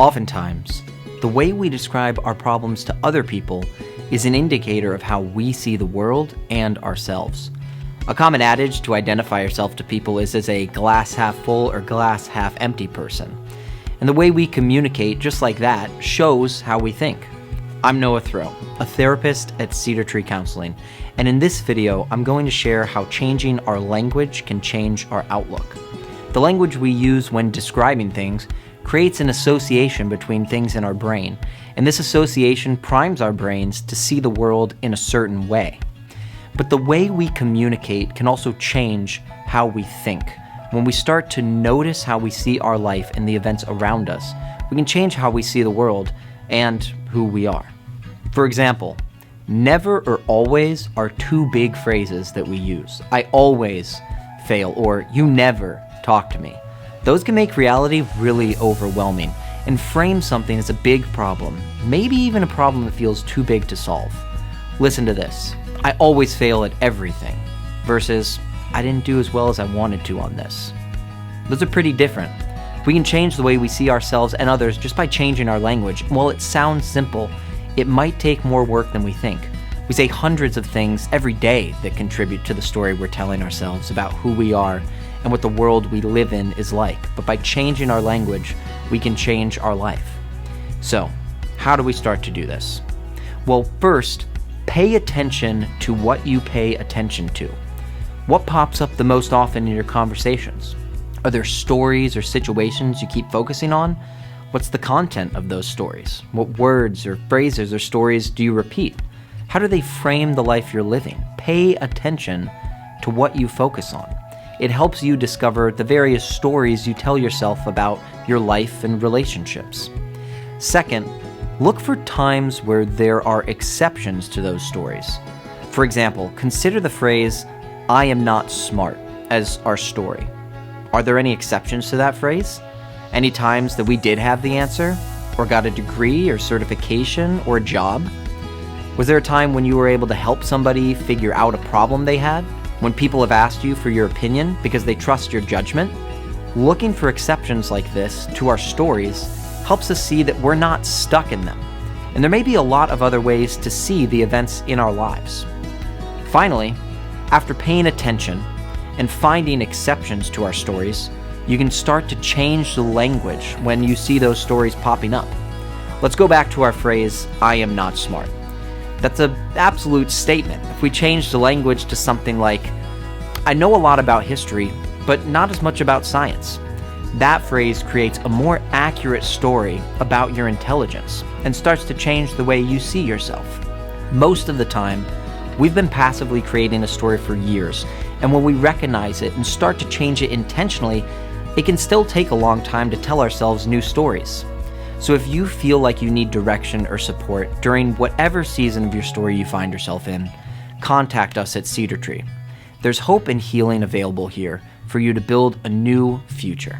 Oftentimes, the way we describe our problems to other people is an indicator of how we see the world and ourselves. A common adage to identify yourself to people is as a glass half full or glass half empty person. And the way we communicate, just like that, shows how we think. I'm Noah Throw, a therapist at Cedar Tree Counseling, and in this video, I'm going to share how changing our language can change our outlook. The language we use when describing things creates an association between things in our brain, and this association primes our brains to see the world in a certain way. But the way we communicate can also change how we think. When we start to notice how we see our life and the events around us, we can change how we see the world and who we are. For example, never or always are two big phrases that we use. I always fail, or you never talk to me. Those can make reality really overwhelming and frame something as a big problem, maybe even a problem that feels too big to solve. Listen to this. I always fail at everything versus I didn't do as well as I wanted to on this. Those are pretty different. We can change the way we see ourselves and others just by changing our language. While it sounds simple, it might take more work than we think. We say hundreds of things every day that contribute to the story we're telling ourselves about who we are and what the world we live in is like. But by changing our language, we can change our life. So, how do we start to do this? Well, first, pay attention to what you pay attention to. What pops up the most often in your conversations? Are there stories or situations you keep focusing on? What's the content of those stories? What words or phrases or stories do you repeat? How do they frame the life you're living? Pay attention to what you focus on. It helps you discover the various stories you tell yourself about your life and relationships. Second, look for times where there are exceptions to those stories. For example, consider the phrase, "I am not smart," as our story. Are there any exceptions to that phrase? Any times that we did have the answer, or got a degree or certification or a job? Was there a time when you were able to help somebody figure out a problem they had? When people have asked you for your opinion because they trust your judgment? Looking for exceptions like this to our stories helps us see that we're not stuck in them. And there may be a lot of other ways to see the events in our lives. Finally, after paying attention and finding exceptions to our stories, you can start to change the language when you see those stories popping up. Let's go back to our phrase, "I am not smart." That's an absolute statement. If we change the language to something like, "I know a lot about history, but not as much about science," that phrase creates a more accurate story about your intelligence and starts to change the way you see yourself. Most of the time, we've been passively creating a story for years, and when we recognize it and start to change it intentionally, it can still take a long time to tell ourselves new stories. So if you feel like you need direction or support during whatever season of your story you find yourself in, contact us at Cedar Tree. There's hope and healing available here for you to build a new future.